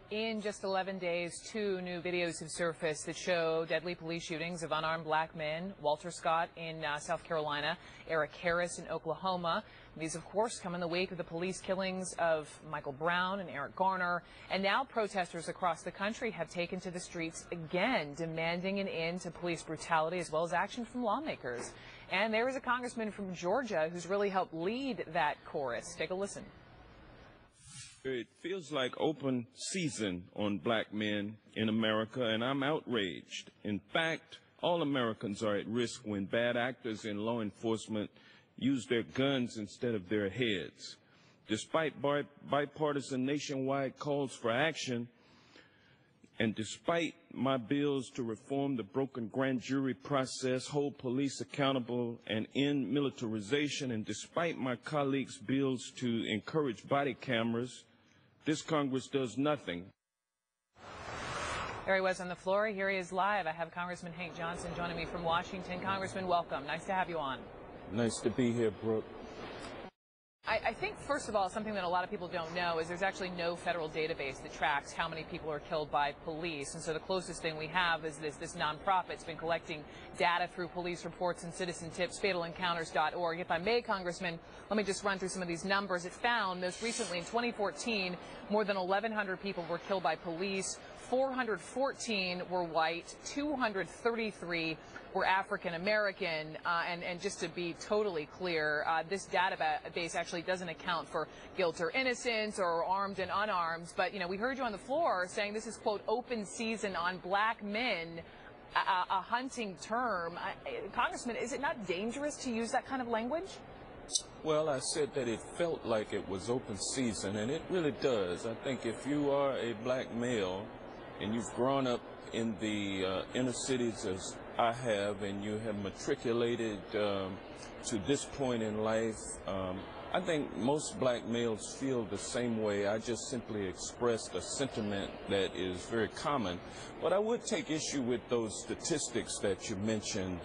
In just 11 days, 2 new videos have surfaced that show deadly police shootings of unarmed black men. Walter Scott in South Carolina, Eric Harris in Oklahoma. These, of course, come in the wake of the police killings of Michael Brown and Eric Garner. And now protesters across the country have taken to the streets again, demanding an end to police brutality as well as action from lawmakers. And there is a congressman from Georgia who's really helped lead that chorus. Take a listen. It feels like open season on black men in America, and I'm outraged. In fact, all Americans are at risk when bad actors in law enforcement use their guns instead of their heads. Despite bipartisan nationwide calls for action, and despite my bills to reform the broken grand jury process, hold police accountable, and end militarization, and despite my colleagues' bills to encourage body cameras, this Congress does nothing. There he was on the floor. Here he is live. I have Congressman Hank Johnson joining me from Washington. Congressman, welcome. Nice to have you on. Nice to be here, Brooke. I think, first of all, something that a lot of people don't know is there's actually no federal database that tracks how many people are killed by police. And so the closest thing we have is this nonprofit. It's been collecting data through police reports and citizen tips, fatalencounters.org. If I may, Congressman, let me just run through some of these numbers. It found most recently in 2014, more than 1,100 people were killed by police. 414 were white, 233 were African American, and just to be totally clear, this database actually doesn't account for guilt or innocence or armed and unarmed. But, you know, we heard you on the floor saying this is, quote, open season on black men, a hunting term. Congressman, is it not dangerous to use that kind of language? Well, I said that it felt like it was open season, and it really does. I think if you are a black male and you've grown up in the inner cities as I have, and you have matriculated to this point in life, I think most black males feel the same way. I just simply expressed a sentiment that is very common. But I would take issue with those statistics that you mentioned.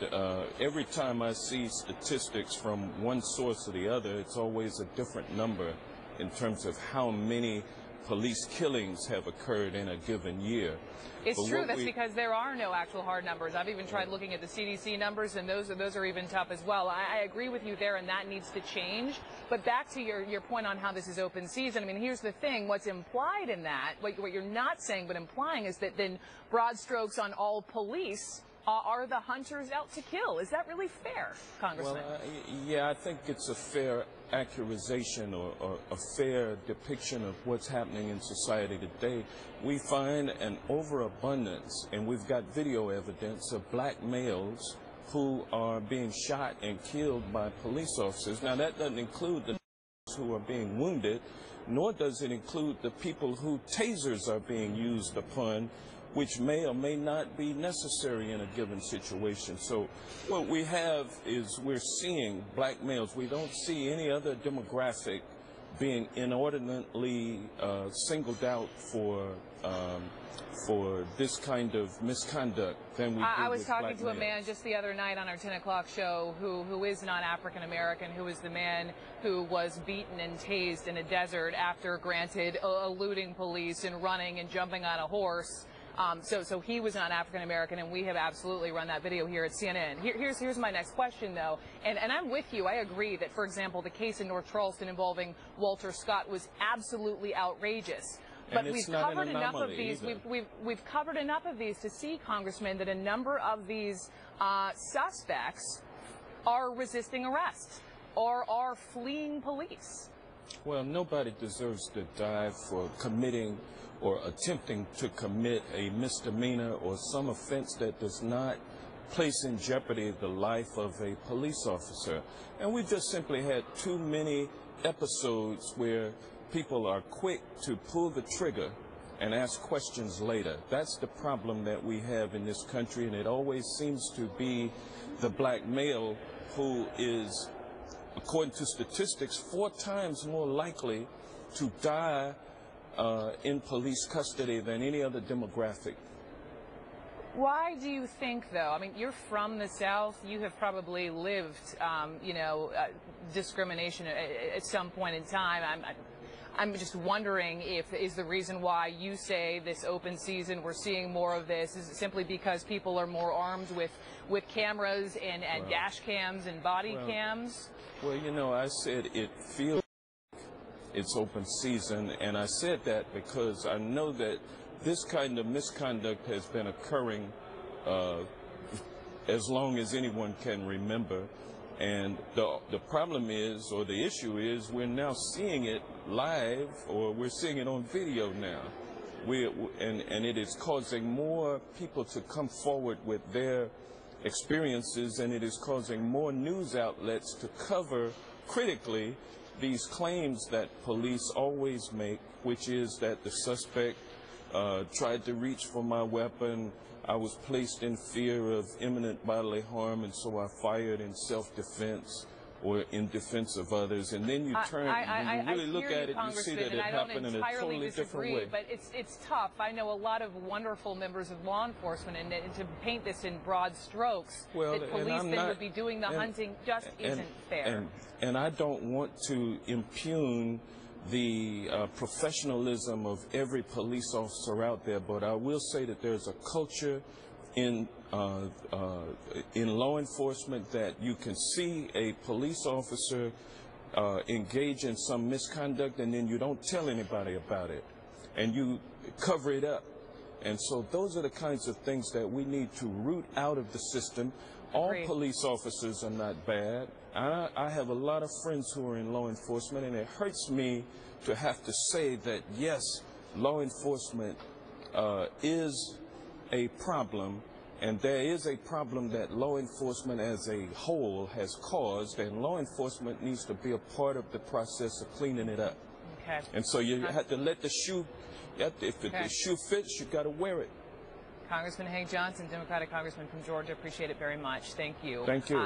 Every time I see statistics from one source or the other, it's always a different number in terms of how many police killings have occurred in a given year. It's true. That's because there are no actual hard numbers. I've even tried looking at the CDC numbers, and those are even tough as well. I agree with you there, and that needs to change. But back to your point on how this is open season, I mean, here's the thing. What's implied in that, what you're not saying but implying, is that then broad strokes on all police are the hunters out to kill. Is that really fair, Congressman? Well, yeah, I think it's a fair accusation or a fair depiction of what's happening in society today. We find an overabundance, and we've got video evidence of black males who are being shot and killed by police officers. Now, that doesn't include the who are being wounded, nor does it include the people who tasers are being used upon, which may or may not be necessary in a given situation. So what we have is we're seeing black males. We don't see any other demographic being inordinately singled out for this kind of misconduct than we do. I was talking black to males. a man just the other night on our 10 o'clock show who is not African American, who is the man who was beaten and tased in a desert after, granted, eluding police and running and jumping on a horse. So he was not African American, and we have absolutely run that video here at CNN. Here's my next question, though, and I'm with you. I agree that, for example, the case in North Charleston involving Walter Scott was absolutely outrageous. But we've covered enough of these. We've covered enough of these to see, Congressman, that a number of these suspects are resisting arrest or are fleeing police. Well, nobody deserves to die for committing or attempting to commit a misdemeanor or some offense that does not place in jeopardy the life of a police officer. And we've just simply had too many episodes where people are quick to pull the trigger and ask questions later. That's the problem that we have in this country, and it always seems to be the black male who is, according to statistics, 4 times more likely to die in police custody than any other demographic. Why do you think, though? I mean, you're from the South. You have probably lived, discrimination at some point in time. I'm just wondering if is the reason why you say this open season we're seeing more of this, is it simply because people are more armed with cameras and dash cams and body cams? Well, you know, I said it feels like it's open season, and I said that because I know that this kind of misconduct has been occurring as long as anyone can remember. And the problem is, or the issue is, we're now seeing it live, or we're seeing it on video now. And it is causing more people to come forward with their experiences, and it is causing more news outlets to cover critically these claims that police always make, which is that the suspect tried to reach for my weapon. I was placed in fear of imminent bodily harm, and so I fired in self-defense or in defense of others. And then you turn, when you really look at it, you see that it happened in a totally different way. But it's tough. I know a lot of wonderful members of law enforcement, and to paint this in broad strokes, that police then would be doing the hunting just isn't fair. And I don't want to impugn the professionalism of every police officer out there, but I will say that there's a culture in law enforcement that you can see a police officer engage in some misconduct, and then you don't tell anybody about it, and you cover it up. And so those are the kinds of things that we need to root out of the system. All police officers are not bad. I have a lot of friends who are in law enforcement, and it hurts me to have to say that, yes, law enforcement is a problem, and there is a problem that law enforcement as a whole has caused, and law enforcement needs to be a part of the process of cleaning it up. Okay. And so you have to let the shoe, if the shoe fits, you got to wear it. Congressman Hank Johnson, Democratic Congressman from Georgia, appreciate it very much. Thank you. Thank you.